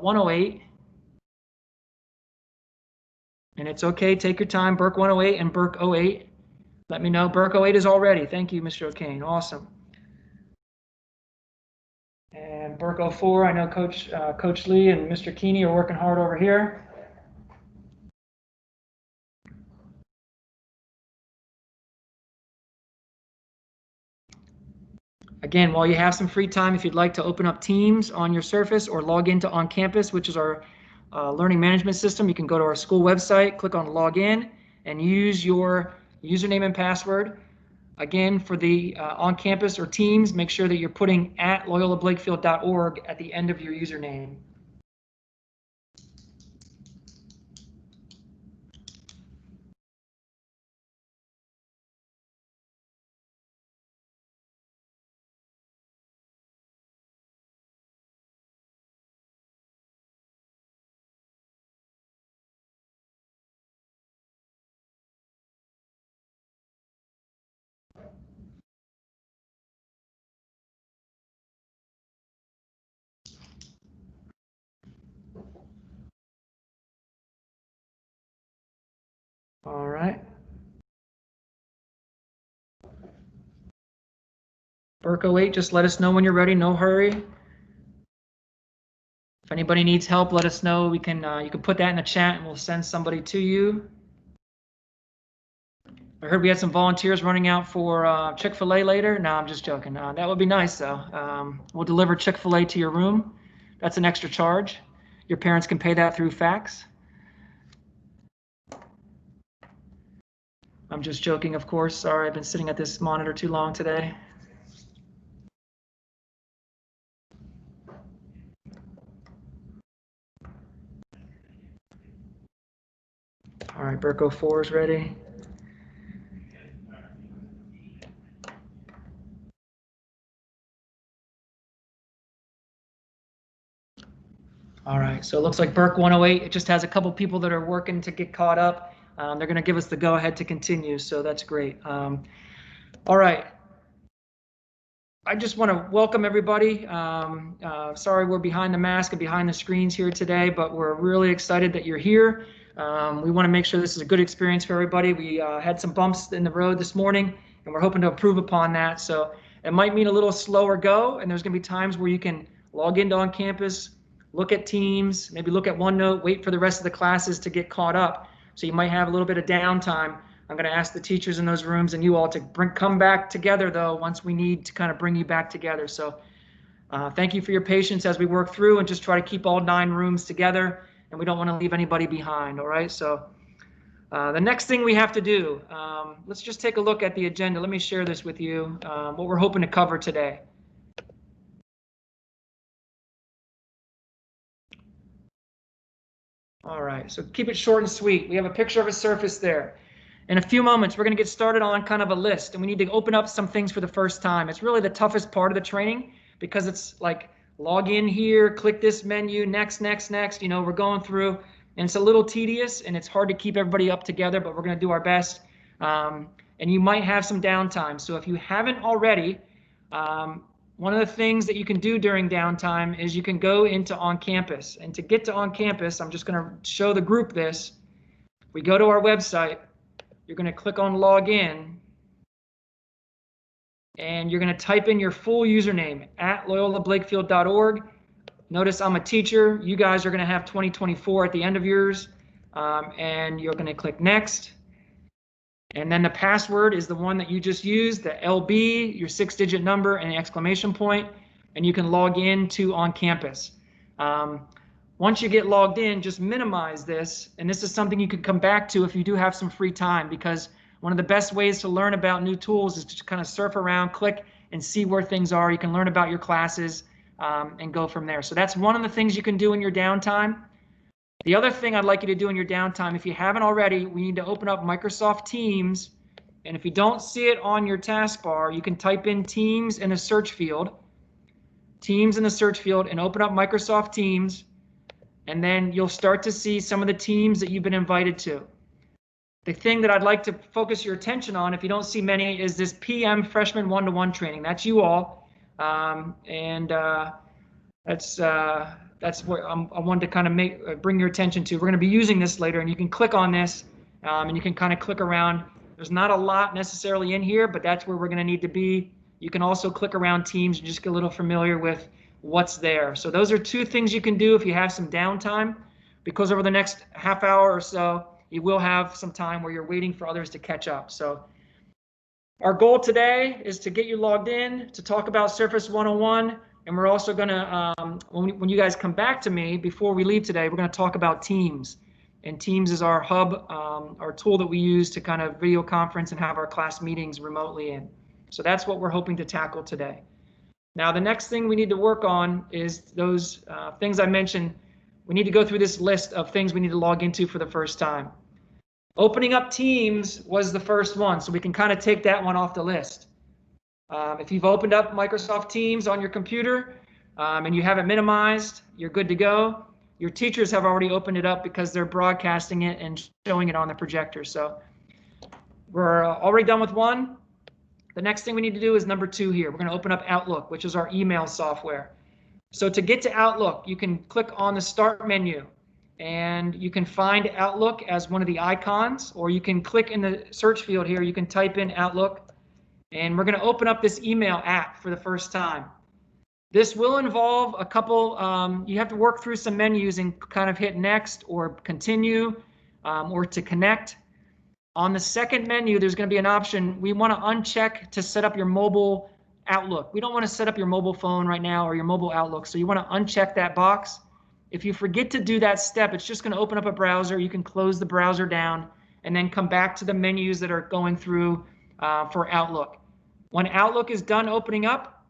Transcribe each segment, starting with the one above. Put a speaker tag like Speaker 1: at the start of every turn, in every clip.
Speaker 1: 108. And it's okay, take your time. Burke 108 and Burke 08. Let me know. Burke 08 is all ready. Thank you, Mr. O'Kane. Awesome. And Burke 04, I know Coach Lee and Mr. Keeney are working hard over here. Again, while you have some free time, if you'd like to open up Teams on your Surface or log into On Campus, which is our learning management system, you can go to our school website, click on Login, and use your username and password. Again, for the On Campus or Teams, make sure that you're putting at loyolablakefield.org at the end of your username. All right. Burke 08, just let us know when you're ready. No hurry. If anybody needs help, let us know. We can you can put that in the chat and we'll send somebody to you. I heard we had some volunteers running out for Chick-fil-A later. No, I'm just joking. That would be nice though. We'll deliver Chick-fil-A to your room. That's an extra charge. Your parents can pay that through fax. I'm just joking, of course. Sorry, I've been sitting at this monitor too long today. All right, Burke 04 is ready. All right, so it looks like Burke 108, it just has a couple people that are working to get caught up. They're going to give us the go-ahead to continue, so that's great. All right. I just want to welcome everybody. Sorry we're behind the mask and behind the screens here today, but we're really excited that you're here. We want to make sure this is a good experience for everybody. We had some bumps in the road this morning, and we're hoping to improve upon that. So it might mean a little slower go, and there's going to be times where you can log into On Campus, look at Teams, maybe look at OneNote, wait for the rest of the classes to get caught up. So you might have a little bit of downtime. I'm going to ask the teachers in those rooms and you all to come back together, though, once we need to kind of bring you back together. So thank you for your patience as we work through and just try to keep all 9 rooms together, and we don't want to leave anybody behind, all right? So the next thing we have to do, let's just take a look at the agenda. Let me share this with you, what we're hoping to cover today. All right, so keep it short and sweet. We have a picture of a Surface there. In a few moments, we're going to get started on kind of a list, and we need to open up some things for the first time. It's really the toughest part of the training because it's like log in here, click this menu, next, next, next. You know, we're going through, and it's a little tedious, and it's hard to keep everybody up together, but we're going to do our best. And you might have some downtime. So if you haven't already, one of the things that you can do during downtime is you can go into On Campus. And to get to On Campus, I'm just going to show the group this. We go to our website. You're going to click on Login, and you're going to type in your full username at loyolablakefield.org. Notice I'm a teacher. You guys are going to have 2024 at the end of yours, and you're going to click Next. And then the password is the one that you just used, the LB, your 6-digit number, and an exclamation point, and you can log in to On Campus. Once you get logged in, just minimize this, and this is something you can come back to if you do have some free time, because one of the best ways to learn about new tools is to kind of surf around, click, and see where things are. You can learn about your classes and go from there. So that's one of the things you can do in your downtime. The other thing I'd like you to do in your downtime, if you haven't already, we need to open up Microsoft Teams, and if you don't see it on your taskbar, you can type in Teams in a search field, Teams in the search field, and open up Microsoft Teams. And then you'll start to see some of the teams that you've been invited to. The thing that I'd like to focus your attention on, if you don't see many, is this PM Freshman 1-to-1 training. That's you all. That's what I wanted to kind of bring your attention to. We're going to be using this later, and you can click on this, and you can kind of click around. There's not a lot necessarily in here, but that's where we're going to need to be. You can also click around Teams and just get a little familiar with what's there. So those are two things you can do if you have some downtime, because over the next half hour or so, you will have some time where you're waiting for others to catch up. So our goal today is to get you logged in, to talk about Surface 101, and we're also going to, when you guys come back to me before we leave today, we're going to talk about Teams. And Teams is our hub, our tool that we use to kind of video conference and have our class meetings remotely in. So that's what we're hoping to tackle today. Now, the next thing we need to work on is those things I mentioned. We need to go through this list of things we need to log into for the first time. Opening up Teams was the first one, so we can kind of take that one off the list. If you've opened up Microsoft Teams on your computer and you have it minimized, you're good to go. Your teachers have already opened it up because they're broadcasting it and showing it on the projector. So we're already done with one. The next thing we need to do is number 2 here. We're going to open up Outlook, which is our email software. So to get to Outlook, you can click on the Start menu, and you can find Outlook as one of the icons, or you can click in the search field here. You can type in Outlook, and we're going to open up this email app for the first time. This will involve a couple, you have to work through some menus and kind of hit next or continue or to connect. On the second menu, there's going to be an option. We want to uncheck to set up your mobile Outlook. We don't want to set up your mobile phone right now or your mobile Outlook, so you want to uncheck that box. If you forget to do that step, it's just going to open up a browser. You can close the browser down and then come back to the menus that are going through for Outlook. When Outlook is done opening up,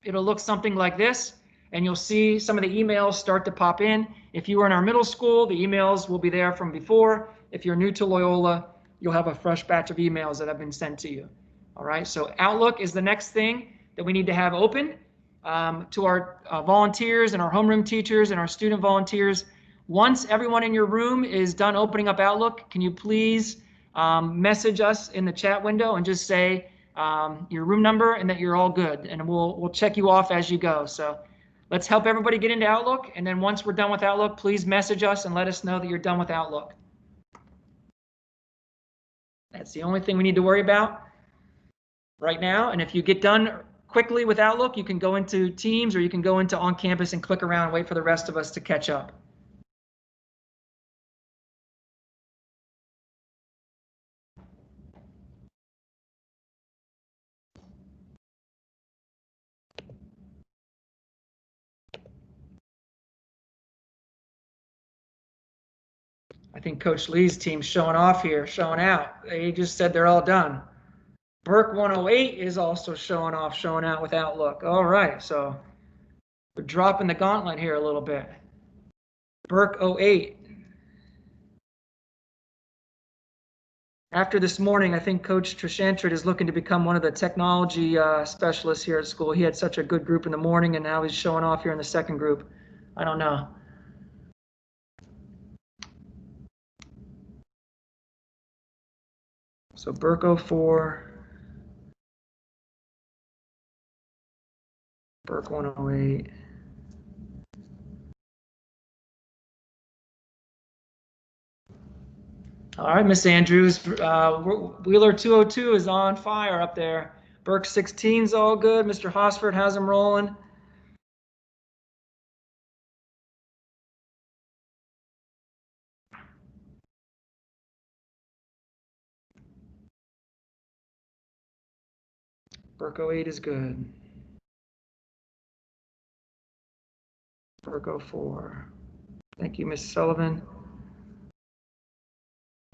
Speaker 1: it'll look something like this, and you'll see some of the emails start to pop in. If you were in our middle school, the emails will be there from before. If you're new to Loyola, you'll have a fresh batch of emails that have been sent to you. All right, so Outlook is the next thing that we need to have open. To our volunteers and our homeroom teachers and our student volunteers, once everyone in your room is done opening up Outlook, can you please message us in the chat window and just say your room number and that you're all good, and we'll check you off as you go. So let's help everybody get into Outlook, and then once we're done with Outlook, please message us and let us know that you're done with Outlook. That's the only thing we need to worry about right now, and if you get done quickly with Outlook, you can go into Teams or you can go into On Campus and click around and wait for the rest of us to catch up. I think Coach Lee's team's showing off here, showing out. They just said they're all done. Burke 108 is also showing off, showing out with Outlook. All right, so we're dropping the gauntlet here a little bit. Burke 08. After this morning, I think Coach Trishantrit is looking to become one of the technology specialists here at school. He had such a good group in the morning, and now he's showing off here in the second group. I don't know. So Burke 04. Burke 108. All right, Miss Andrews, Wheeler 202 is on fire up there. Burke 16's all good. Mr. Hosford has him rolling. Burke 08 is good. Burke 04. Thank you, Miss Sullivan.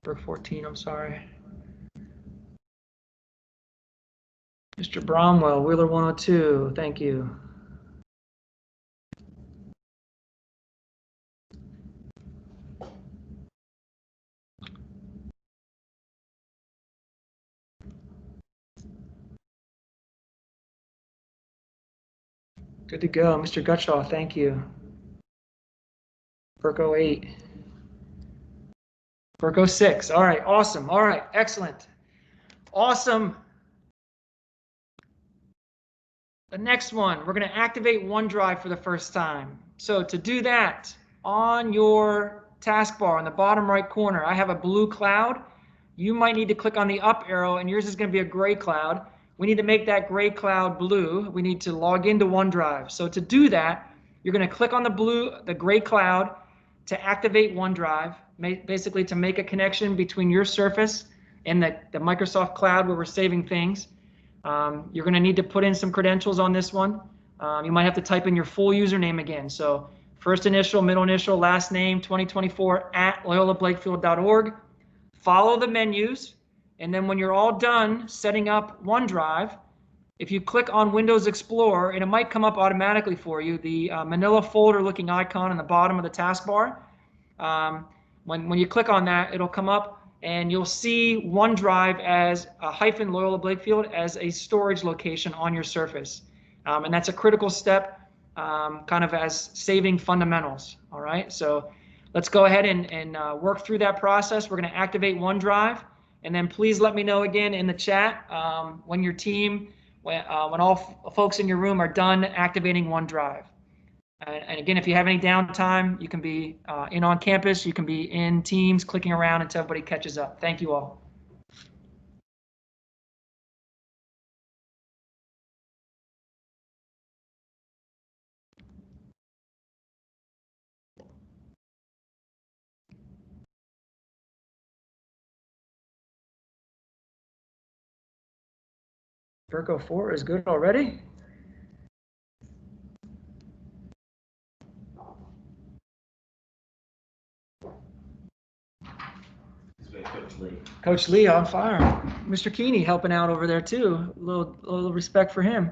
Speaker 1: Burke 14, I'm sorry. Mr. Bromwell, Wheeler 102, thank you. Good to go. Mr. Gutshaw, thank you. Burke 08. Burke 06. All right, awesome. All right, excellent. Awesome. The next one, we're going to activate OneDrive for the first time. So to do that, on your taskbar in the bottom right corner, I have a blue cloud. You might need to click on the up arrow, and yours is going to be a gray cloud. We need to make that gray cloud blue. We need to log into OneDrive. So to do that, you're going to click on the gray cloud to activate OneDrive, basically to make a connection between your Surface and the Microsoft Cloud where we're saving things. You're going to need to put in some credentials on this one. You might have to type in your full username again. So first initial, middle initial, last name, 2024 at loyolablakefield.org. Follow the menus, and then when you're all done setting up OneDrive, if you click on Windows Explorer, and it might come up automatically for you, the manila folder looking icon on the bottom of the taskbar, when you click on that, it'll come up and you'll see OneDrive as a hyphen Loyola Blakefield as a storage location on your Surface. And that's a critical step, kind of as saving fundamentals. All right, so let's go ahead and work through that process. We're going to activate OneDrive, and then please let me know again in the chat when your team, when all folks in your room are done activating OneDrive. And again, if you have any downtime, you can be in on campus, you can be in Teams, clicking around until everybody catches up. Thank you all. Virgo 4 is good already. Coach Lee on fire. Mr. Keeney helping out over there too. A little respect for him.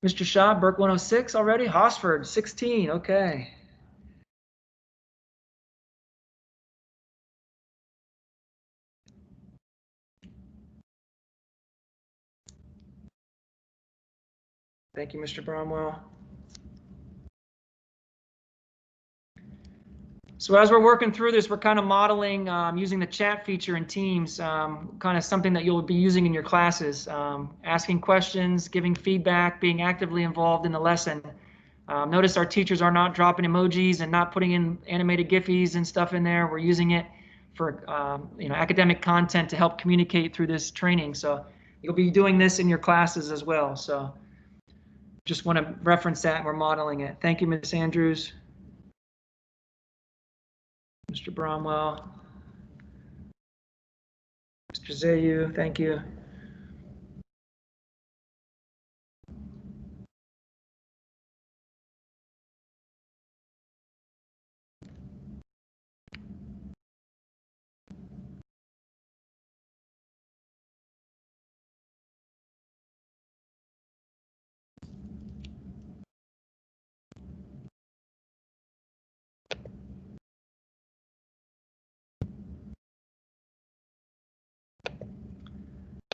Speaker 1: Mr. Shaw, Burke 106 already. Hosford 16. Okay. Thank you, Mr. Bromwell. So as we're working through this, we're kind of modeling using the chat feature in Teams, kind of something that you'll be using in your classes, asking questions, giving feedback, being actively involved in the lesson. Notice our teachers are not dropping emojis and not putting in animated GIFs and stuff in there. We're using it for academic content to help communicate through this training. So you'll be doing this in your classes as well. So just want to reference that, and we're modeling it. Thank you, Ms. Andrews. Mr. Bromwell, Mr. Zayu, thank you.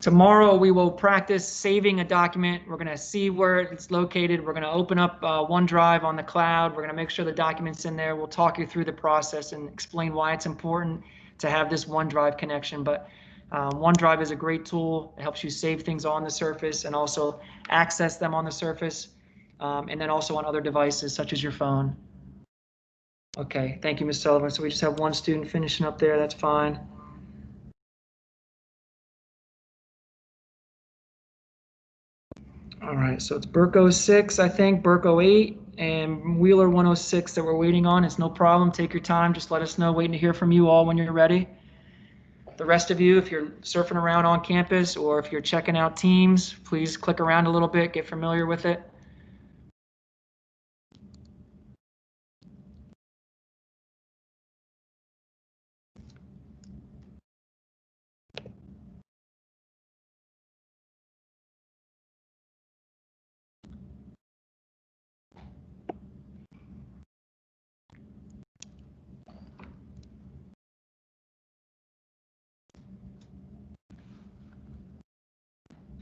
Speaker 1: Tomorrow we will practice saving a document. We're going to see where it's located. We're going to open up OneDrive on the cloud. We're going to make sure the document's in there. We'll talk you through the process and explain why it's important to have this OneDrive connection. But OneDrive is a great tool. It helps you save things on the Surface and also access them on the Surface, and then also on other devices such as your phone. Okay, thank you, Ms. Sullivan. So we just have one student finishing up there. That's fine. All right, so it's Burko 6, I think, Burko 8, and Wheeler 106 that we're waiting on. It's no problem. Take your time. Just let us know. Waiting to hear from you all when you're ready. The rest of you, if you're surfing around on campus or if you're checking out Teams, please click around a little bit, get familiar with it.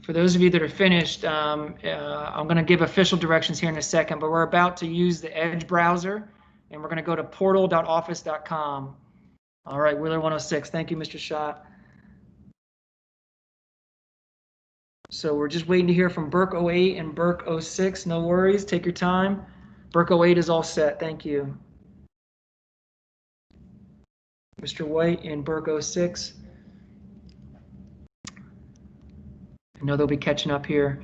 Speaker 1: For those of you that are finished, I'm going to give official directions here in a second, but we're about to use the Edge browser, and we're going to go to portal.office.com. All right, Wheeler 106. Thank you, Mr. Schott. So we're just waiting to hear from Burke 08 and Burke 06. No worries, take your time. Burke 08 is all set, thank you. Mr. White and Burke 06. I know they'll be catching up here.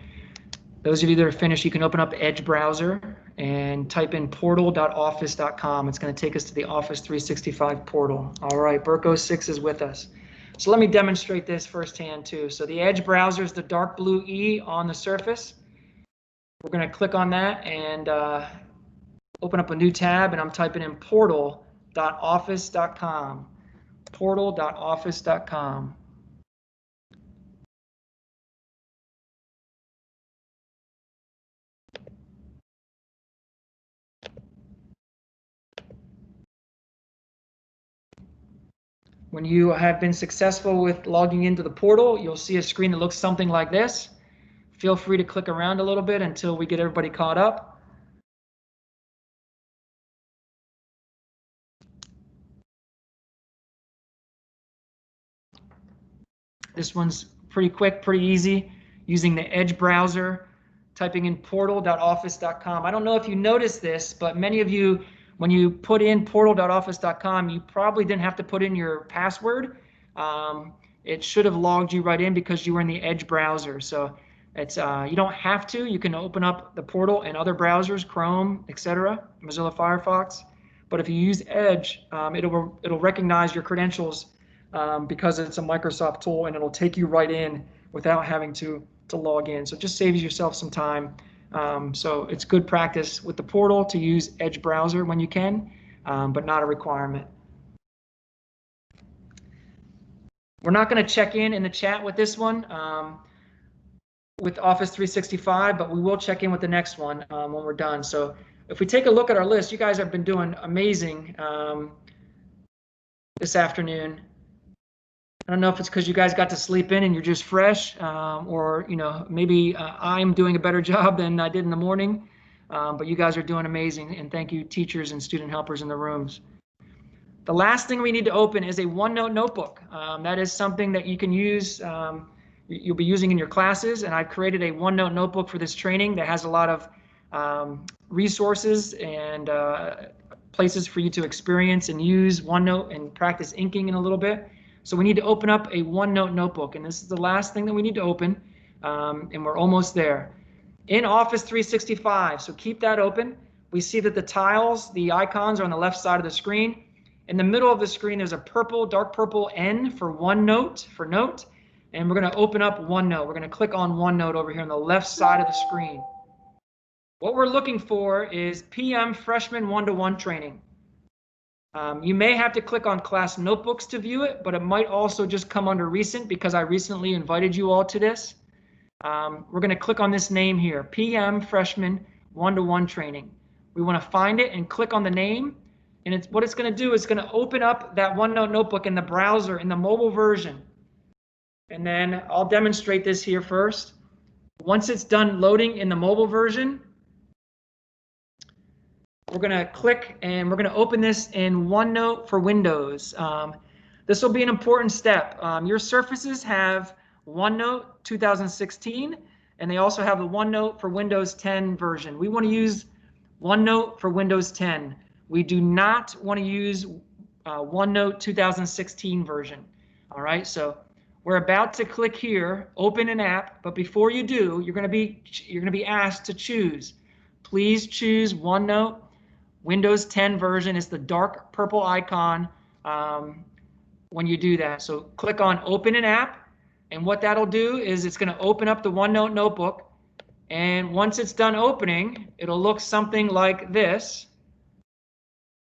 Speaker 1: Those of you that are finished, you can open up Edge browser and type in portal.office.com. It's going to take us to the Office 365 portal. All right, Burke 06 is with us. So let me demonstrate this firsthand too. So the Edge browser is the dark blue E on the surface. We're going to click on that and open up a new tab, and I'm typing in portal.office.com. Portal.office.com. When you have been successful with logging into the portal, you'll see a screen that looks something like this. Feel free to click around a little bit until we get everybody caught up. This one's pretty quick, pretty easy, using the Edge browser, typing in portal.office.com. I don't know if you noticed this, but many of you, when you put in portal.office.com, you probably didn't have to put in your password. It should have logged you right in because you were in the Edge browser. So it's you don't have to. You can open up the portal in other browsers, Chrome, etc., Mozilla Firefox. But if you use Edge, it'll recognize your credentials because it's a Microsoft tool, and it'll take you right in without having to log in. So it just saves yourself some time. So it's good practice with the portal to use Edge browser when you can, but not a requirement. We're not going to check in the chat with this one with Office 365, but we will check in with the next one when we're done. So if we take a look at our list, you guys have been doing amazing this afternoon. I don't know if it's because you guys got to sleep in and you're just fresh, or maybe I'm doing a better job than I did in the morning, but you guys are doing amazing, and thank you teachers and student helpers in the rooms. The last thing we need to open is a OneNote notebook. That is something that you can use, you'll be using in your classes, and I've created a OneNote notebook for this training that has a lot of resources and places for you to experience and use OneNote and practice inking in a little bit. So we need to open up a OneNote notebook, and this is the last thing that we need to open, and we're almost there. In Office 365, so keep that open. We see that the tiles, the icons are on the left side of the screen. In the middle of the screen, there's a purple, dark purple N for OneNote, for note, and we're going to open up OneNote. We're going to click on OneNote over here on the left side of the screen. What we're looking for is PM Freshman 1-to-1 training. You may have to click on class notebooks to view it, but it might also just come under recent because I recently invited you all to this. We're going to click on this name here, PM Freshman 1-to-1 training. We want to find it and click on the name, and what it's going to do is going to open up that OneNote notebook in the browser in the mobile version. And then I'll demonstrate this here first. Once it's done loading in the mobile version, we're going to click and we're going to open this in OneNote for Windows. This will be an important step. Your Surfaces have OneNote 2016, and they also have the OneNote for Windows 10 version. We want to use OneNote for Windows 10. We do not want to use OneNote 2016 version. All right, so we're about to click here, open an app, but before you do, you're going to be asked to choose. Please choose OneNote Windows 10 version. Is the dark purple icon when you do that. So click on Open an App, and what that'll do is it's going to open up the OneNote notebook, and once it's done opening, it'll look something like this.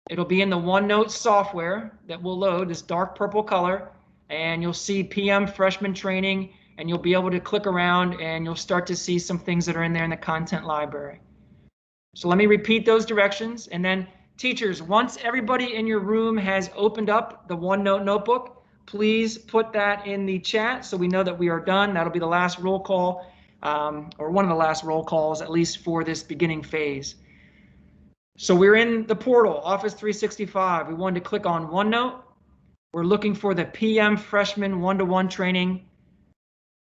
Speaker 1: It'll be in the OneNote software that will load, this dark purple color, and you'll see PM Freshman Training, and you'll be able to click around and you'll start to see some things that are in there in the content library. So let me repeat those directions, and then teachers, once everybody in your room has opened up the OneNote notebook, please put that in the chat so we know that we are done. That'll be the last roll call, or one of the last roll calls, at least for this beginning phase. So we're in the portal, Office 365. We wanted to click on OneNote. We're looking for the PM Freshman 1-to-1 training.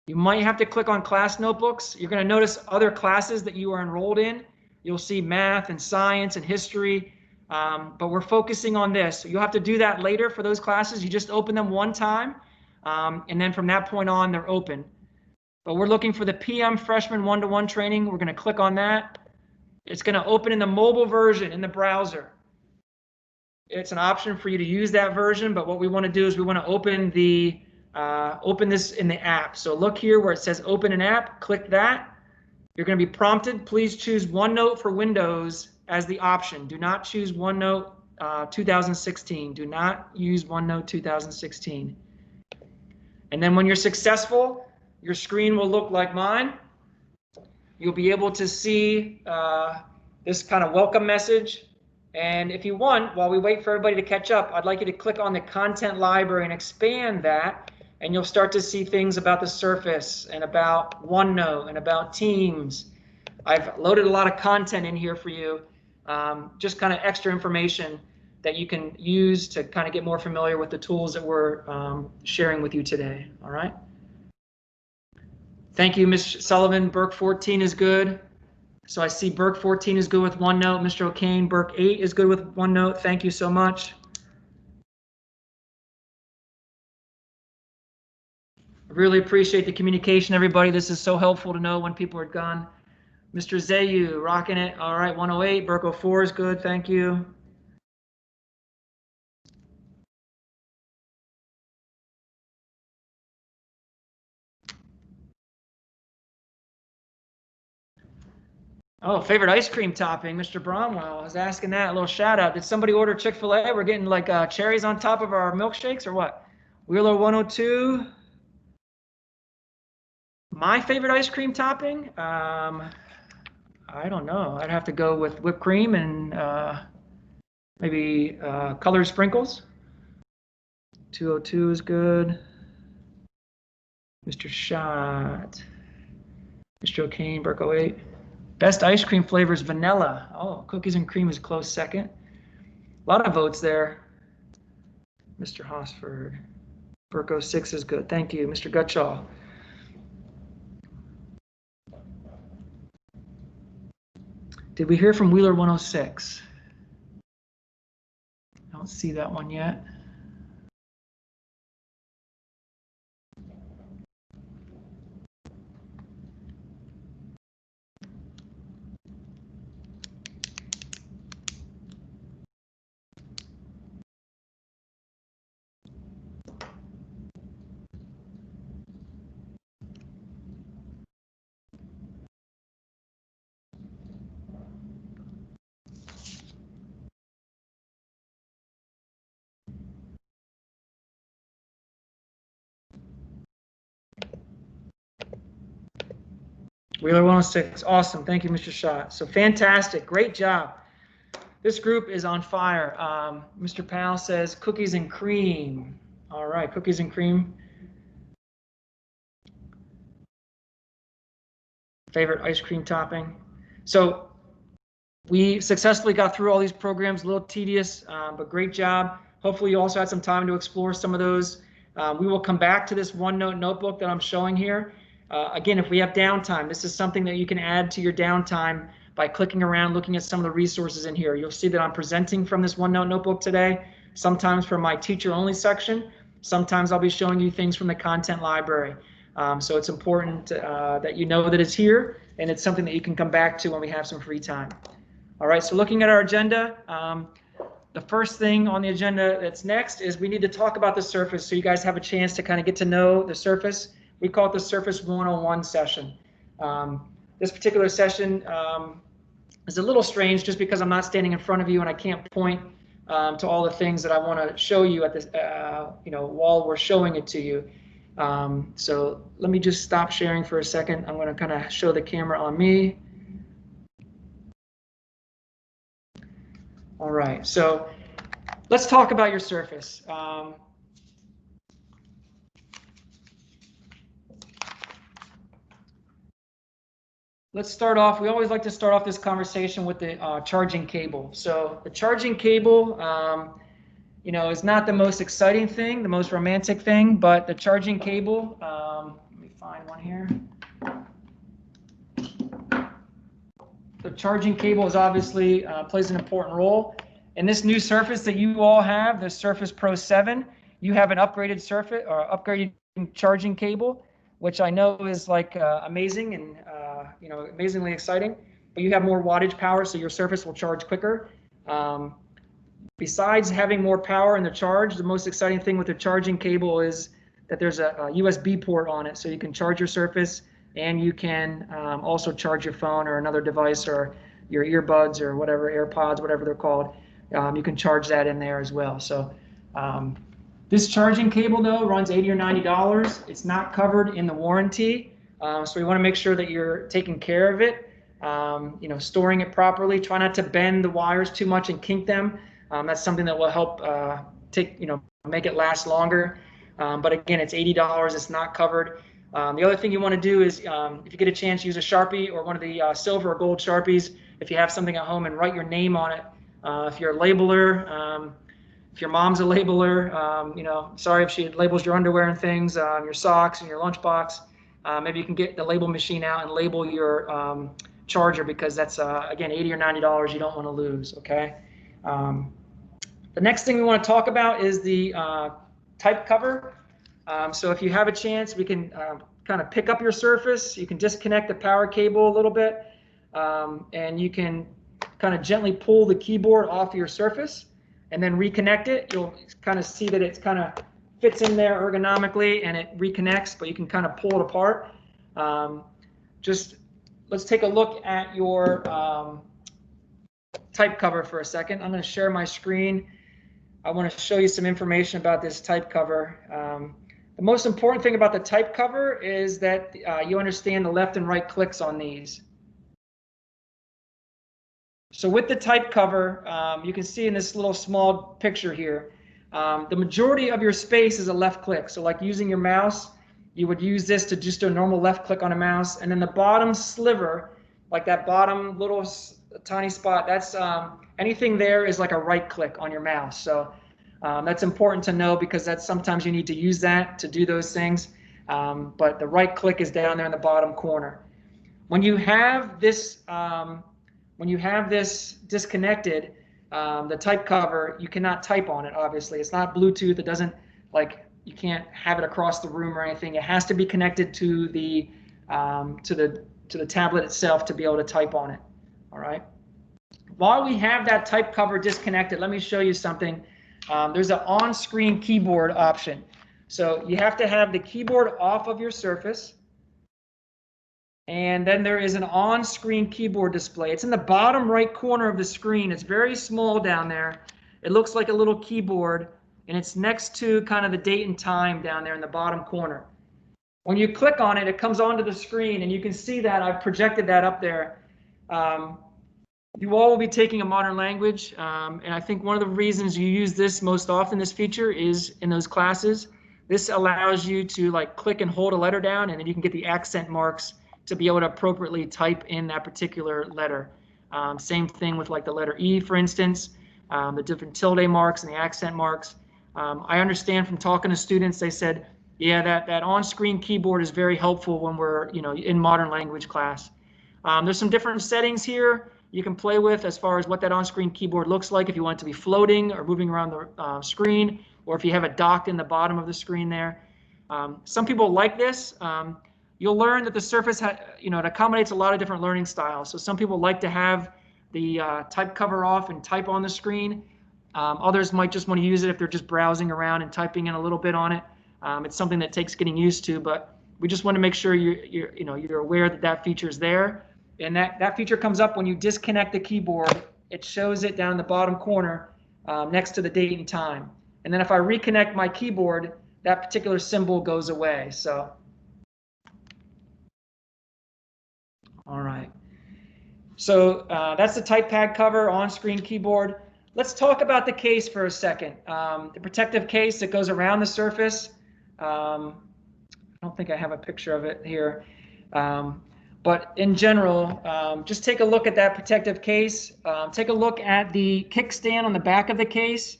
Speaker 1: You might have to click on class notebooks. You're going to notice other classes that you are enrolled in. You'll see math and science and history, but we're focusing on this. So you'll have to do that later for those classes. You just open them one time, and then from that point on, they're open. But we're looking for the PM Freshman One-to-One training. We're going to click on that. It's going to open in the mobile version in the browser. It's an option for you to use that version, but what we want to do is we want to open this in the app. So look here where it says open an app, click that. You're going to be prompted. Please choose OneNote for Windows as the option. Do not choose OneNote 2016. Do not use OneNote 2016. And then when you're successful, your screen will look like mine. You'll be able to see this kind of welcome message. And if you want, while we wait for everybody to catch up, I'd like you to click on the content library and expand that. And you'll start to see things about the Surface and about OneNote and about Teams. I've loaded a lot of content in here for you, just kind of extra information that you can use to kind of get more familiar with the tools that we're sharing with you today. All right. Thank you, Ms. Sullivan. Burke 14 is good. So I see Burke 14 is good with OneNote. Mr. O'Kane, Burke 8 is good with OneNote. Thank you so much. I really appreciate the communication, everybody. This is so helpful to know when people are gone. Mr. Zayu, rocking it. All right, 108. Burke 04 is good. Thank you. Oh, favorite ice cream topping. Mr. Bromwell is asking that. A little shout out. Did somebody order Chick-fil-A? We're getting like cherries on top of our milkshakes or what? Wheeler 102. My favorite ice cream topping? I don't know. I'd have to go with whipped cream and maybe colored sprinkles. 202 is good. Mr. Shot. Mr. O'Kane, Burke 08. Best ice cream flavor is vanilla. Oh, cookies and cream is close second. A lot of votes there. Mr. Hosford. Burke 06 is good. Thank you. Mr. Gutschall. Did we hear from Wheeler 106? I don't see that one yet. Wheeler 106, awesome. Thank you, Mr. Schott. So fantastic, great job. This group is on fire. Mr. Powell says cookies and cream. All right, cookies and cream. Favorite ice cream topping. So we successfully got through all these programs, a little tedious, but great job. Hopefully you also had some time to explore some of those. We will come back to this OneNote notebook that I'm showing here. Again, if we have downtime, this is something that you can add to your downtime by clicking around, looking at some of the resources in here. You'll see that I'm presenting from this OneNote notebook today, sometimes from my teacher only section. Sometimes I'll be showing you things from the content library. So it's important that you know that it's here and it's something that you can come back to when we have some free time. All right, so looking at our agenda, the first thing on the agenda that's next is we need to talk about the Surface so you guys have a chance to kind of get to know the Surface. We call it the Surface 101 session. This particular session is a little strange just because I'm not standing in front of you and I can't point to all the things that I want to show you at this, while we're showing it to you. So let me just stop sharing for a second. I'm going to kind of show the camera on me. All right, so let's talk about your Surface. Let's start off, we always like to start off this conversation with the charging cable. So the charging cable, is not the most exciting thing, the most romantic thing, but the charging cable, let me find one here. The charging cable is obviously plays an important role. In this new Surface that you all have, the Surface Pro 7, you have an upgraded Surface or upgraded charging cable, which I know is like amazing and amazingly exciting. But you have more wattage power, so your Surface will charge quicker. Besides having more power in the charge, the most exciting thing with the charging cable is that there's a USB port on it, so you can charge your Surface and you can also charge your phone or another device or your earbuds or whatever, AirPods, whatever they're called. You can charge that in there as well. So this charging cable though runs $80 or $90. It's not covered in the warranty, so we want to make sure that you're taking care of it. Storing it properly. Try not to bend the wires too much and kink them. That's something that will help make it last longer. But again, it's $80. It's not covered. The other thing you want to do is, if you get a chance, use a Sharpie or one of the silver or gold Sharpies if you have something at home, and write your name on it. If you're a labeler, if your mom's a labeler, sorry if she labels your underwear and things, your socks and your lunchbox, maybe you can get the label machine out and label your charger, because that's, again, $80 or $90 you don't want to lose, okay? The next thing we want to talk about is the type cover. So if you have a chance, we can kind of pick up your Surface. You can disconnect the power cable a little bit, and you can kind of gently pull the keyboard off your Surface and then reconnect it. You'll kind of see that it's kind of fits in there ergonomically and it reconnects, but you can kind of pull it apart. Let's take a look at your type cover for a second. I'm going to share my screen. I want to show you some information about this type cover. The most important thing about the type cover is that you understand the left and right clicks on these. So with the type cover, you can see in this little small picture here, the majority of your space is a left click. So like using your mouse, you would use this to just do a normal left click on a mouse, and then the bottom sliver, like that bottom little tiny spot, that's anything there is like a right click on your mouse. So that's important to know, because that's sometimes you need to use that to do those things. But the right click is down there in the bottom corner. When you have this disconnected, the type cover, you cannot type on it. Obviously, it's not Bluetooth. It doesn't, like, you can't have it across the room or anything. It has to be connected to the tablet itself to be able to type on it. All right. While we have that type cover disconnected, let me show you something. There's an on-screen keyboard option. So you have to have the keyboard off of your Surface, and then there is an on-screen keyboard display. It's in the bottom right corner of the screen. It's very small down there. It looks like a little keyboard, and it's next to kind of the date and time down there in the bottom corner. When you click on it, it comes onto the screen, and you can see that I've projected that up there. You all will be taking a modern language, and I think one of the reasons you use this most often, this feature, is in those classes. This allows you to like click and hold a letter down, and then you can get the accent marks to be able to appropriately type in that particular letter. Same thing with like the letter E, for instance, the different tilde marks and the accent marks. I understand from talking to students, they said, yeah, that on-screen keyboard is very helpful when we're in modern language class. There's some different settings here you can play with as far as what that on-screen keyboard looks like, if you want it to be floating or moving around the screen, or if you have it docked in the bottom of the screen there. Some people like this. You'll learn that the Surface it accommodates a lot of different learning styles. So some people like to have the type cover off and type on the screen. Others might just want to use it if they're just browsing around and typing in a little bit on it. It's something that takes getting used to, but we just want to make sure you're aware that that feature is there. And that feature comes up when you disconnect the keyboard. It shows it down in the bottom corner next to the date and time. And then if I reconnect my keyboard, that particular symbol goes away. So, all right. So that's the TypePad cover, on-screen keyboard. Let's talk about the case for a second. The protective case that goes around the Surface. I don't think I have a picture of it here. But in general, just take a look at that protective case. Take a look at the kickstand on the back of the case.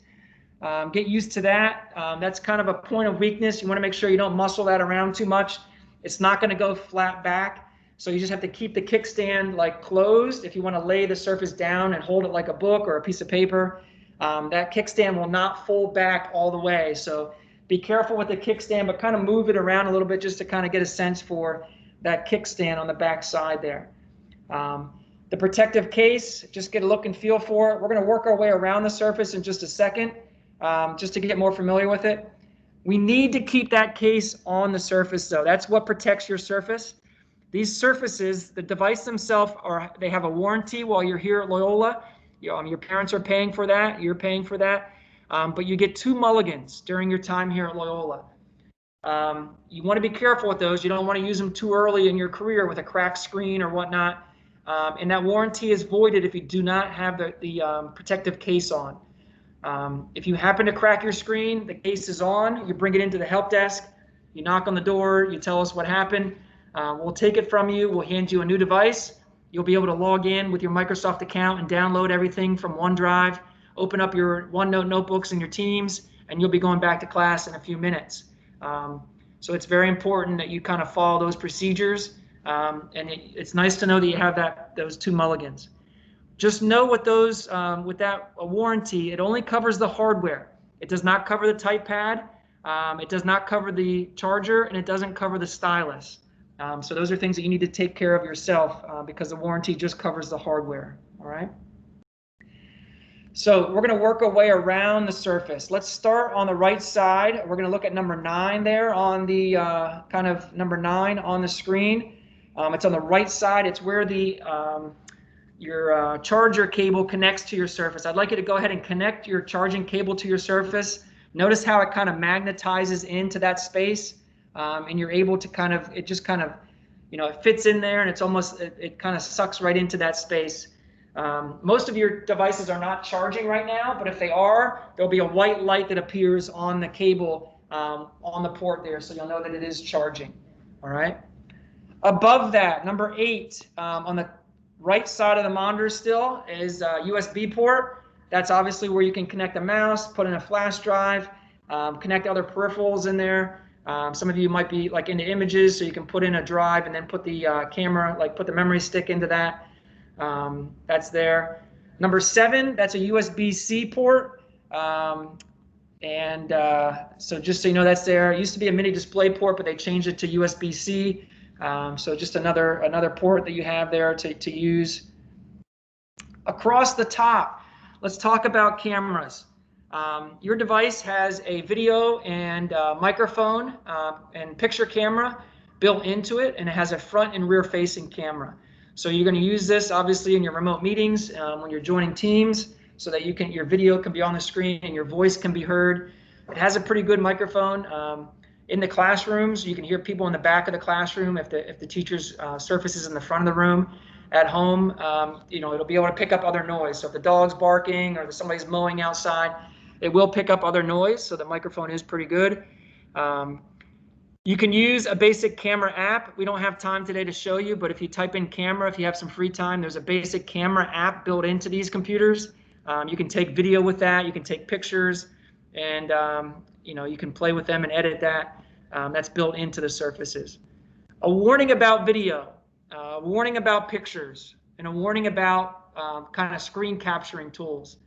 Speaker 1: Get used to that. That's kind of a point of weakness. You want to make sure you don't muscle that around too much. It's not going to go flat back. So you just have to keep the kickstand like closed. If you want to lay the surface down and hold it like a book or a piece of paper, that kickstand will not fold back all the way. So be careful with the kickstand, but kind of move it around a little bit just to kind of get a sense for that kickstand on the back side there. The protective case, just get a look and feel for it. We're going to work our way around the surface in just a second, just to get more familiar with it. We need to keep that case on the surface though. That's what protects your surface. These surfaces, the device themselves, they have a warranty while you're here at Loyola. Your parents are paying for that. You're paying for that. But you get 2 mulligans during your time here at Loyola. You want to be careful with those. You don't want to use them too early in your career with a cracked screen or whatnot. And that warranty is voided if you do not have the protective case on. If you happen to crack your screen, the case is on. You bring it into the help desk. You knock on the door. You tell us what happened. We'll take it from you. We'll hand you a new device. You'll be able to log in with your Microsoft account and download everything from OneDrive, open up your OneNote notebooks and your Teams, and you'll be going back to class in a few minutes. So it's very important that you kind of follow those procedures. And it's nice to know that you have those 2 mulligans. Just know with those, with that warranty, it only covers the hardware. It does not cover the type pad. It does not cover the charger, and it doesn't cover the stylus. So those are things that you need to take care of yourself because the warranty just covers the hardware. All right. So we're going to work our way around the surface. Let's start on the right side. We're going to look at number 9 there on the kind of number 9 on the screen. It's on the right side. It's where your charger cable connects to your surface. I'd like you to go ahead and connect your charging cable to your surface. Notice how it kind of magnetizes into that space, and you're able to it just kind of, it fits in there, and it's almost, it kind of sucks right into that space. Most of your devices are not charging right now, but if they are, there'll be a white light that appears on the cable on the port there, so you'll know that it is charging. All right. Above that, number 8, on the right side of the monitor still is a USB port. That's obviously where you can connect a mouse, put in a flash drive, connect other peripherals in there. Some of you might be like into images, so you can put in a drive and then put the camera, like put the memory stick into that. That's there. Number 7, that's a USB-C port. So just so you know, that's there. It used to be a mini display port, but they changed it to USB-C. So just another port that you have there to use. Across the top, let's talk about cameras. Your device has a video and microphone and picture camera built into it, and it has a front and rear facing camera. So you're going to use this obviously in your remote meetings when you're joining teams, so that your video can be on the screen and your voice can be heard. It has a pretty good microphone. In the classrooms, you can hear people in the back of the classroom if the teacher's surface is in the front of the room. At home, it'll be able to pick up other noise. So if the dog's barking or somebody's mowing outside, it will pick up other noise. So the microphone is pretty good. You can use a basic camera app. We don't have time today to show you, but if you type in camera, if you have some free time, there's a basic camera app built into these computers. You can take video with that. You can take pictures, and you can play with them and edit that. That's built into the surfaces. A warning about video, a warning about pictures, and a warning about kind of screen capturing tools.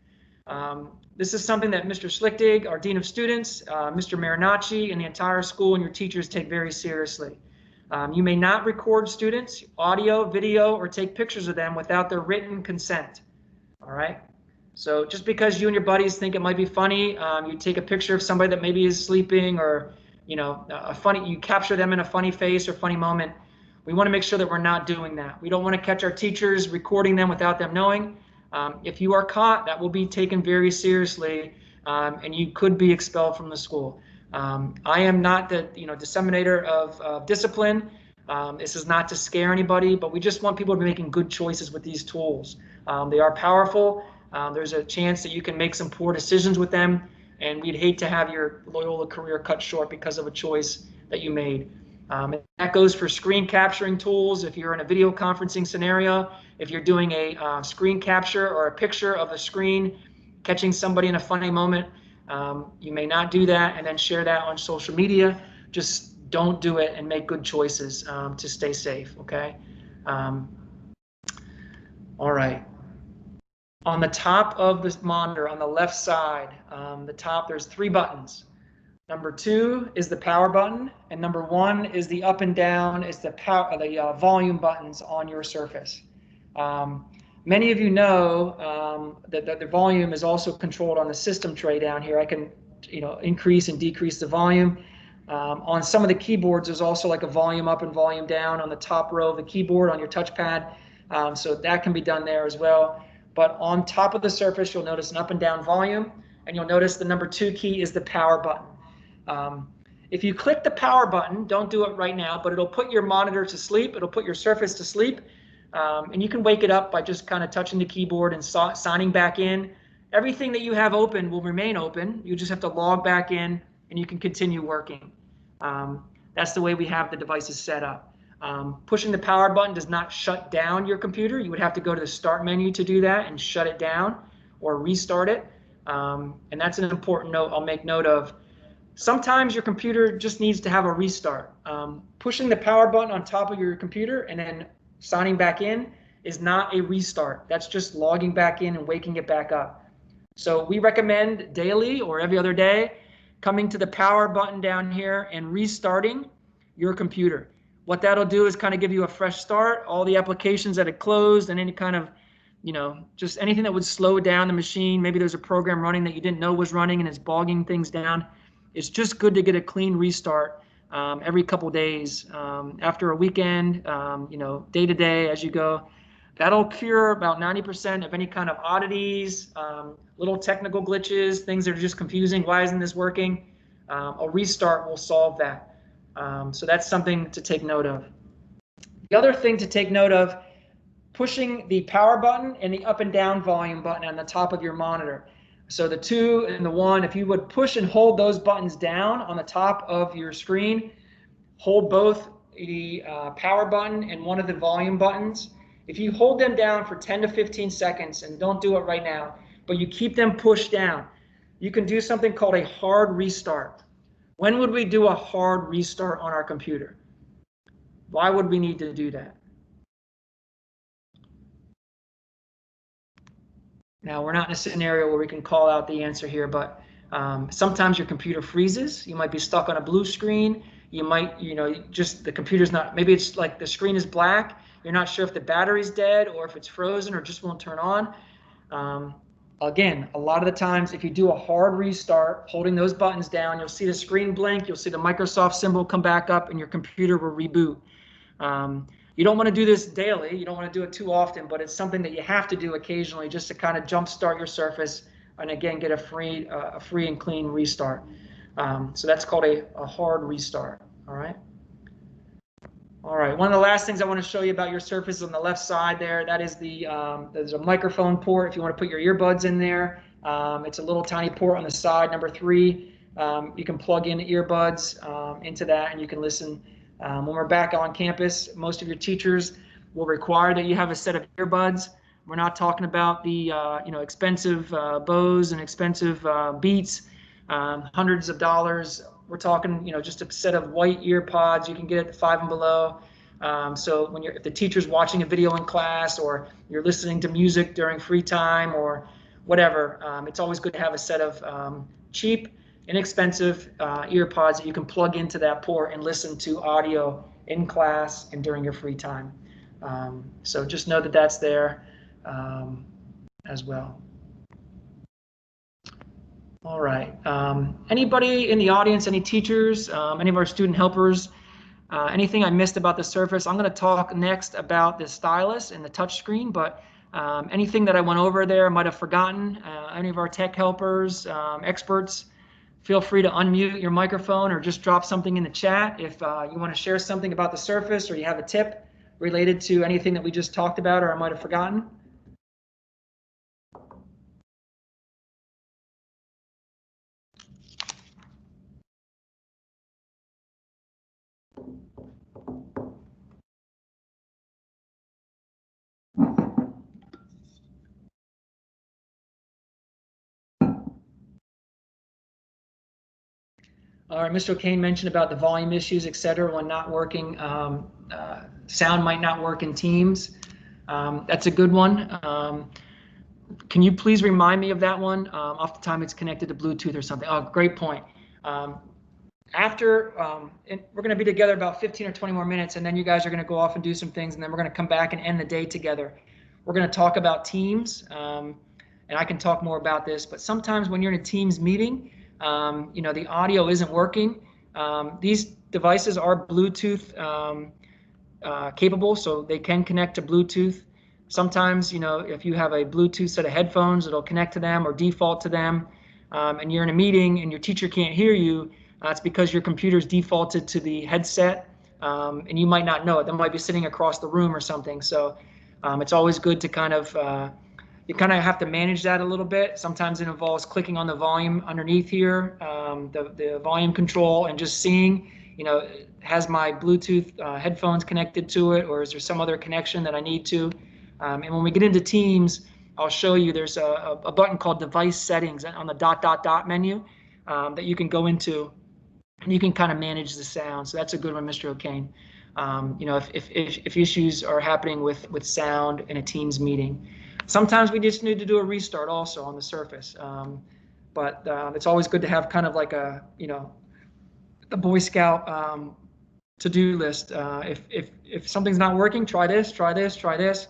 Speaker 1: This is something that Mr. Schlichtig, our Dean of Students, Mr. Marinacci, and the entire school and your teachers take very seriously. You may not record students, audio, video, or take pictures of them without their written consent. All right? So just because you and your buddies think it might be funny, you take a picture of somebody that maybe is sleeping, or you capture them in a funny face or funny moment. We want to make sure that we're not doing that. We don't want to catch our teachers recording them without them knowing. If you are caught, that will be taken very seriously, and you could be expelled from the school. I am not the disseminator of discipline. This is not to scare anybody, but we just want people to be making good choices with these tools. They are powerful. There's a chance that you can make some poor decisions with them, and we'd hate to have your Loyola career cut short because of a choice that you made. And that goes for screen capturing tools. If you're in a video conferencing scenario, if you're doing a screen capture or a picture of a screen, catching somebody in a funny moment, you may not do that and then share that on social media. Just don't do it and make good choices to stay safe, okay? All right. On the top of this monitor, on the left side, the top, there's 3 buttons. Number 2 is the power button, and number 1 is the up and down, is the volume buttons on your Surface. Many of you know that the volume is also controlled on the system tray down here. I can, increase and decrease the volume. On some of the keyboards, there's also like a volume up and volume down on the top row of the keyboard on your touchpad. So that can be done there as well. But on top of the Surface, you'll notice an up and down volume, and you'll notice the number 2 key is the power button. If you click the power button, don't do it right now, but it'll put your monitor to sleep. It'll put your Surface to sleep. And you can wake it up by just kind of touching the keyboard and signing back in. Everything that you have open will remain open. You just have to log back in and you can continue working. That's the way we have the devices set up. Pushing the power button does not shut down your computer. You would have to go to the start menu to do that and shut it down or restart it. And that's an important note I'll make note of. Sometimes your computer just needs to have a restart. Pushing the power button on top of your computer and then signing back in is not a restart. That's just logging back in and waking it back up. So we recommend daily or every other day coming to the power button down here and restarting your computer. What that'll do is kind of give you a fresh start. All the applications that had closed and any kind of, just anything that would slow down the machine. Maybe there's a program running that you didn't know was running and it's bogging things down. It's just good to get a clean restart every couple days after a weekend, day to day as you go. That'll cure about 90% of any kind of oddities, little technical glitches, things that are just confusing. Why isn't this working? A restart will solve that. So that's something to take note of. The other thing to take note of, pushing the power button and the up and down volume button on the top of your monitor. So the 2 and the 1, if you would push and hold those buttons down on the top of your screen, hold both the power button and one of the volume buttons. If you hold them down for 10 to 15 seconds, and don't do it right now, but you keep them pushed down, you can do something called a hard restart. When would we do a hard restart on our computer? Why would we need to do that? Now, we're not in a scenario where we can call out the answer here, but sometimes your computer freezes. You might be stuck on a blue screen. You might, just the computer's not, maybe it's like the screen is black. You're not sure if the battery's dead or if it's frozen or just won't turn on. Again, a lot of the times, if you do a hard restart, holding those buttons down, you'll see the screen blink. You'll see the Microsoft symbol come back up and your computer will reboot. You don't want to do this daily. You don't want to do it too often, but it's something that you have to do occasionally just to kind of jumpstart your Surface and again get a free and clean restart. So that's called a hard restart. All right. All right. One of the last things I want to show you about your Surface is on the left side there. That is there's a microphone port if you want to put your earbuds in there. It's a little tiny port on the side, number 3. You can plug in earbuds into that and you can listen. When we're back on campus, most of your teachers will require that you have a set of earbuds. We're not talking about the expensive Bose and expensive Beats, hundreds of dollars. We're talking just a set of white ear pods you can get at Five and Below. So if the teacher's watching a video in class or you're listening to music during free time or whatever, it's always good to have a set of cheap, inexpensive ear pods that you can plug into that port and listen to audio in class and during your free time. So just know that that's there as well. All right. Anybody in the audience, any teachers, any of our student helpers, anything I missed about the Surface? I'm going to talk next about the stylus and the touch screen, but anything that I went over there I might have forgotten. Any of our tech helpers, experts, feel free to unmute your microphone or just drop something in the chat if you want to share something about the Surface or you have a tip related to anything that we just talked about or I might have forgotten. All right, Mr. O'Kane mentioned about the volume issues, et cetera, when not working. Sound might not work in Teams. That's a good one. Can you please remind me of that one? Off the time it's connected to Bluetooth or something. Oh, great point. We're going to be together about 15 or 20 more minutes, and then you guys are going to go off and do some things, and then we're going to come back and end the day together. We're going to talk about Teams, and I can talk more about this, but sometimes when you're in a Teams meeting, the audio isn't working. These devices are Bluetooth capable, so they can connect to Bluetooth. Sometimes, if you have a Bluetooth set of headphones, it'll connect to them or default to them, and you're in a meeting and your teacher can't hear you. It's because your computer's defaulted to the headset, and you might not know it. They might be sitting across the room or something. So it's always good to kind of have to manage that a little bit. Sometimes it involves clicking on the volume underneath here, the volume control, and just seeing, has my Bluetooth headphones connected to it, or is there some other connection that I need to? And when we get into Teams, I'll show you there's a button called Device Settings on the ... menu that you can go into, and you can kind of manage the sound. So that's a good one, Mr. O'Kane. If issues are happening with sound in a Teams meeting. Sometimes we just need to do a restart also on the Surface. But it's always good to have kind of like a Boy Scout to-do list. If something's not working, try this, try this, try this.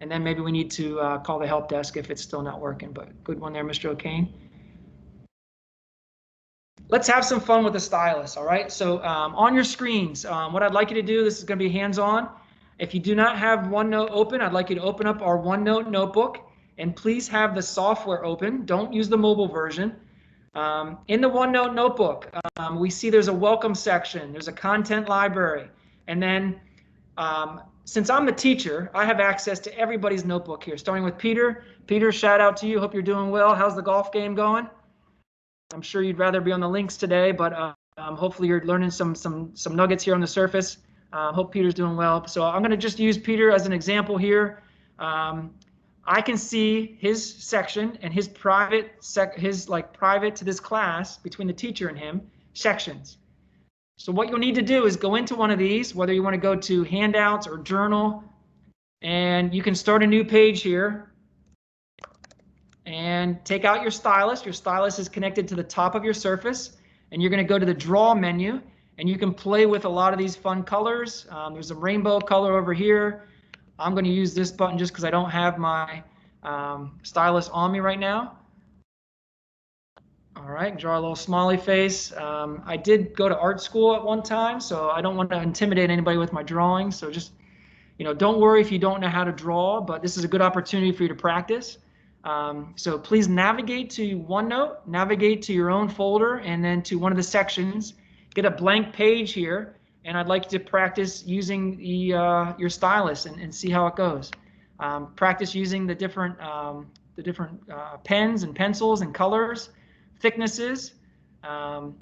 Speaker 1: And then maybe we need to call the help desk if it's still not working. But good one there, Mr. O'Kane. Let's have some fun with the stylus, all right? So on your screens, what I'd like you to do, this is going to be hands-on. If you do not have OneNote open, I'd like you to open up our OneNote notebook, and please have the software open. Don't use the mobile version. In the OneNote notebook, we see there's a welcome section, there's a content library, and then since I'm the teacher, I have access to everybody's notebook here, starting with Peter. Peter, shout out to you. Hope you're doing well. How's the golf game going? I'm sure you'd rather be on the links today, but hopefully you're learning some nuggets here on the Surface. Hope Peter's doing well. So I'm going to just use Peter as an example here. I can see his section and his private to this class between the teacher and him sections. So what you'll need to do is go into one of these, whether you want to go to handouts or journal, and you can start a new page here and take out your stylus. Your stylus is connected to the top of your Surface, and you're going to go to the draw menu, and you can play with a lot of these fun colors. There's a rainbow color over here. I'm going to use this button just because I don't have my stylus on me right now. All right, draw a little smiley face. I did go to art school at one time, so I don't want to intimidate anybody with my drawing. So just, don't worry if you don't know how to draw, but this is a good opportunity for you to practice. So please navigate to OneNote, navigate to your own folder, and then to one of the sections. Get a blank page here, and I'd like you to practice using your stylus and see how it goes. Practice using the different pens and pencils and colors, thicknesses.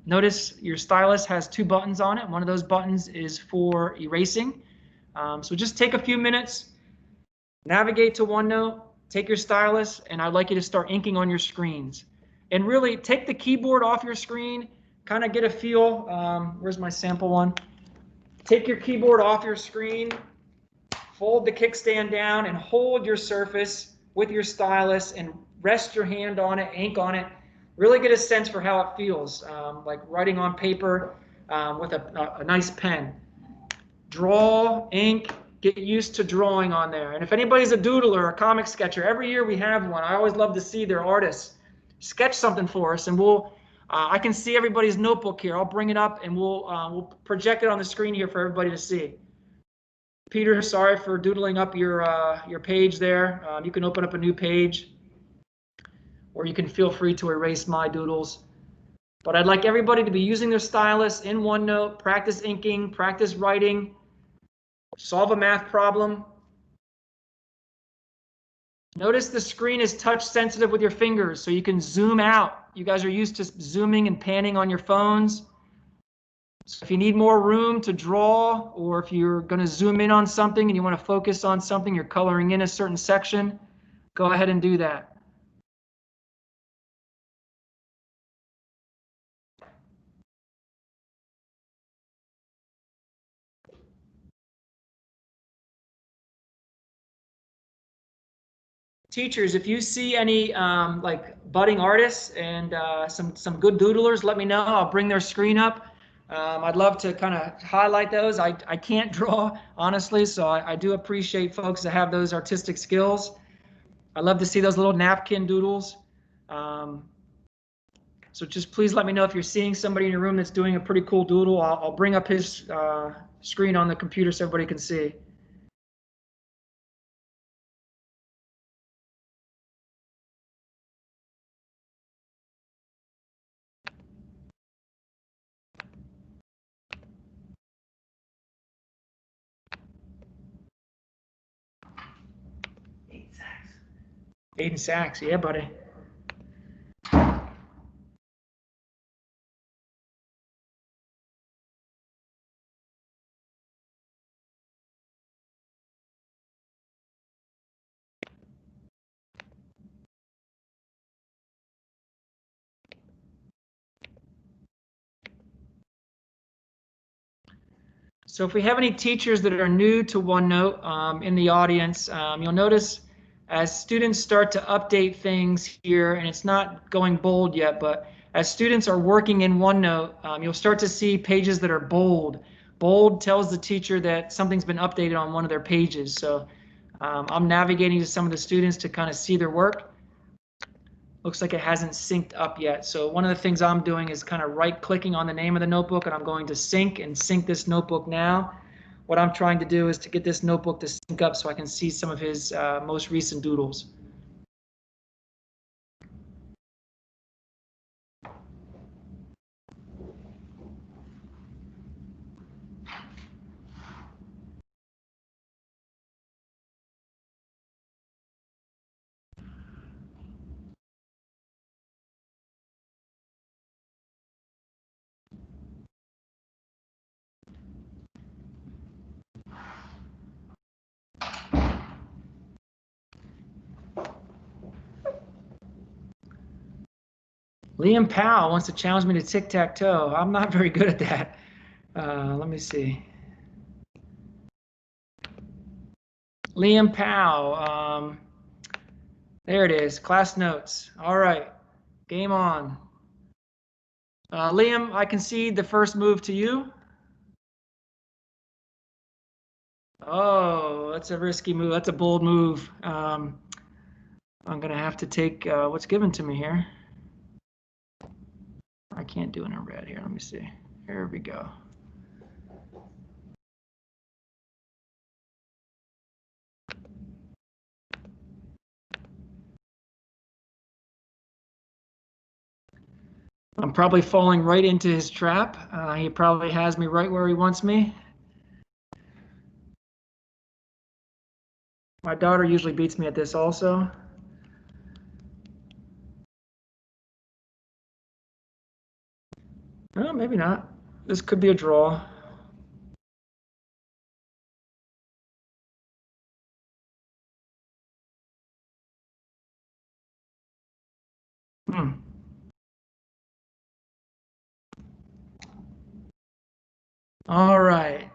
Speaker 1: Notice your stylus has 2 buttons on it. One of those buttons is for erasing. So just take a few minutes, navigate to OneNote, take your stylus, and I'd like you to start inking on your screens. And really take the keyboard off your screen, kind of get a feel. Where's my sample one? Take your keyboard off your screen, fold the kickstand down, and hold your Surface with your stylus and rest your hand on it, ink on it. Really get a sense for how it feels, like writing on paper with a nice pen. Draw, ink, get used to drawing on there. And if anybody's a doodler or a comic sketcher, every year we have one. I always love to see their artists sketch something for us, and I can see everybody's notebook here. I'll bring it up and we'll project it on the screen here for everybody to see. Peter, sorry for doodling up your page there. You can open up a new page, or you can feel free to erase my doodles. But I'd like everybody to be using their stylus in OneNote, practice inking, practice writing, solve a math problem. Notice the screen is touch sensitive with your fingers, so you can zoom out. You guys are used to zooming and panning on your phones. So if you need more room to draw, or if you're going to zoom in on something and you want to focus on something, you're coloring in a certain section, go ahead and do that. teachers, if you see any like budding artists and some good doodlers, let me know. I'll bring their screen up. I'd love to kind of highlight those. I can't draw, honestly, so I do appreciate folks that have those artistic skills. I love to see those little napkin doodles. So just please let me know if you're seeing somebody in your room that's doing a pretty cool doodle. I'll bring up his screen on the computer so everybody can see. Aiden Sachs, yeah, buddy. So if we have any teachers that are new to OneNote in the audience, you'll notice as students start to update things here, and it's not going bold yet, but as students are working in OneNote, you'll start to see pages that are bold. Bold tells the teacher that something's been updated on one of their pages. So I'm navigating to some of the students to kind of see their work. Looks like it hasn't synced up yet. So one of the things I'm doing is kind of right-clicking on the name of the notebook, and I'm going to sync this notebook now. What I'm trying to do is to get this notebook to sync up so I can see some of his most recent doodles. Liam Powell wants to challenge me to tic-tac-toe. I'm not very good at that. Let me see. Liam Powell. There it is. Class notes. All right. Game on. Liam, I concede the first move to you. Oh, that's a risky move. That's a bold move. I'm going to have to take what's given to me here. I can't do it in red here. Let me see. Here we go. I'm probably falling right into his trap. He probably has me right where he wants me. My daughter usually beats me at this also. No, maybe not. This could be a draw. All right.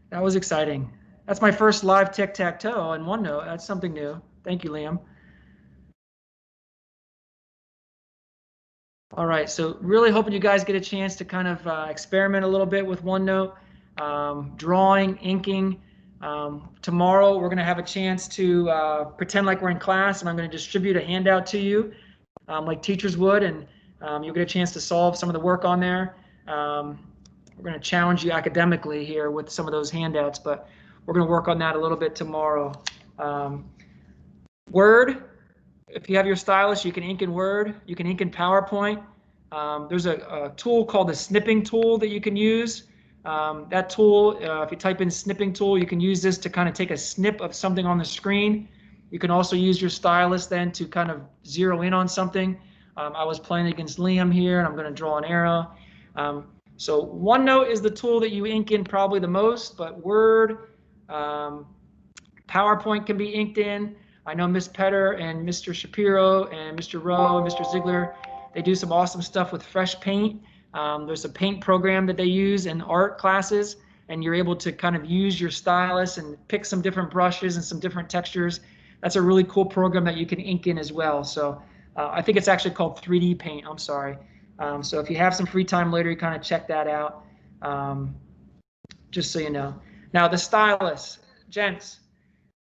Speaker 1: That was exciting. That's my first live tic-tac-toe in OneNote. That's something new. Thank you, Liam. All right, so really hoping you guys get a chance to kind of experiment a little bit with OneNote, drawing, inking. Tomorrow we're going to have a chance to pretend like we're in class, and I'm going to distribute a handout to you like teachers would, and you'll get a chance to solve some of the work on there. We're going to challenge you academically here with some of those handouts, but we're going to work on that a little bit tomorrow. Word. If you have your stylus, you can ink in Word. You can ink in PowerPoint. There's a tool called the snipping tool that you can use. That tool, if you type in snipping tool, you can use this to kind of take a snip of something on the screen. You can also use your stylus then to kind of zero in on something. I was playing against Liam here, and I'm going to draw an arrow. So OneNote is the tool that you ink in probably the most, but Word, PowerPoint can be inked in. I know Miss Petter and Mr. Shapiro and Mr. Rowe and Mr. Ziegler, they do some awesome stuff with Fresh Paint. There's a paint program that they use in art classes, and you're able to kind of use your stylus and pick some different brushes and some different textures. That's a really cool program that you can ink in as well. So I think it's actually called 3D Paint. I'm sorry. So if you have some free time later, you kind of check that out. Just so you know. Now the stylus, gents.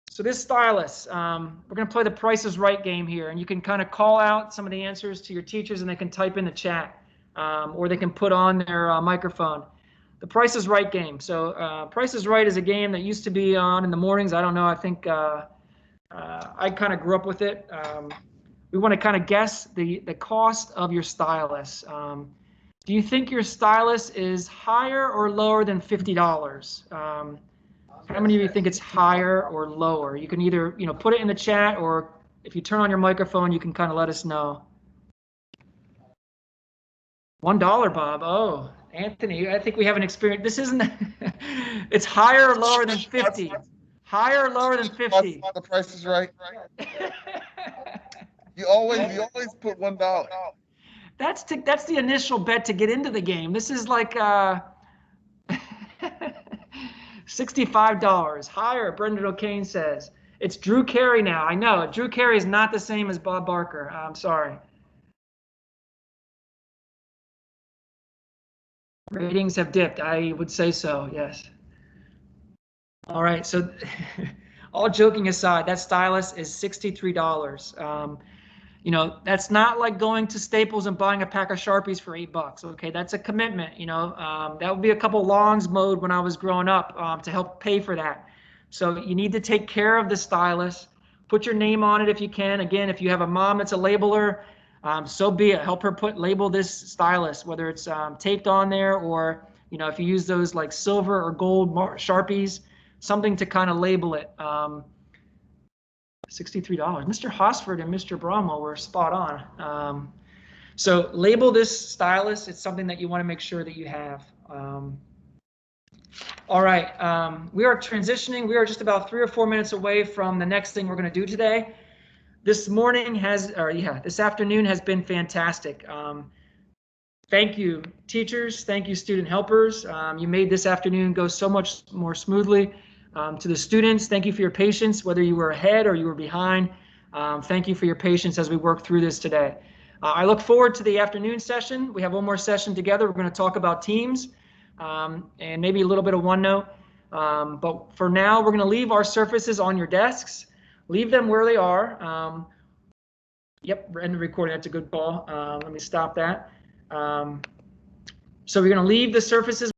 Speaker 1: So this stylus, we're going to play the Price is Right game here, and you can kind of call out some of the answers to your teachers, and they can type in the chat, or they can put on their microphone. The Price is Right game. So Price is Right is a game that used to be on in the mornings. I don't know. I think I kind of grew up with it. We want to kind of guess the cost of your stylus. Do you think your stylus is higher or lower than $50? How many of you think it's higher or lower? You can either, put it in the chat, or if you turn on your microphone, you can kind of let us know. $1, Bob. Oh, Anthony, I think we have an experience. This isn't. It's higher or lower than 50. Higher or lower than 50.
Speaker 2: The Price is Right. You always put $1.
Speaker 1: That's the initial bet to get into the game. This is like $65. Higher, Brendan O'Kane says. It's Drew Carey now. I know. Drew Carey is not the same as Bob Barker. I'm sorry. Ratings have dipped. I would say so, yes. All right, so all joking aside, that stylus is $63. That's not like going to Staples and buying a pack of Sharpies for $8. Okay, that's a commitment. That would be a couple lawns mowed when I was growing up to help pay for that. So you need to take care of the stylus. Put your name on it if you can. Again, if you have a mom that's a labeler, so be it. Help her label this stylus, whether it's taped on there, or if you use those like silver or gold Sharpies, something to kind of label it. $63. Mr. Hosford and Mr. Bromwell were spot on. So label this stylus. It's something that you want to make sure that you have. All right, we are transitioning. We are just about 3 or 4 minutes away from the next thing we're going to do today. This afternoon has been fantastic. Thank you, teachers. Thank you, student helpers. You made this afternoon go so much more smoothly. To the students, thank you for your patience, whether you were ahead or you were behind. Thank you for your patience as we work through this today. I look forward to the afternoon session. We have one more session together. We're going to talk about teams and maybe a little bit of OneNote. But for now, we're going to leave our surfaces on your desks. Leave them where they are. Yep, end the recording. That's a good call. Let me stop that. So we're going to leave the surfaces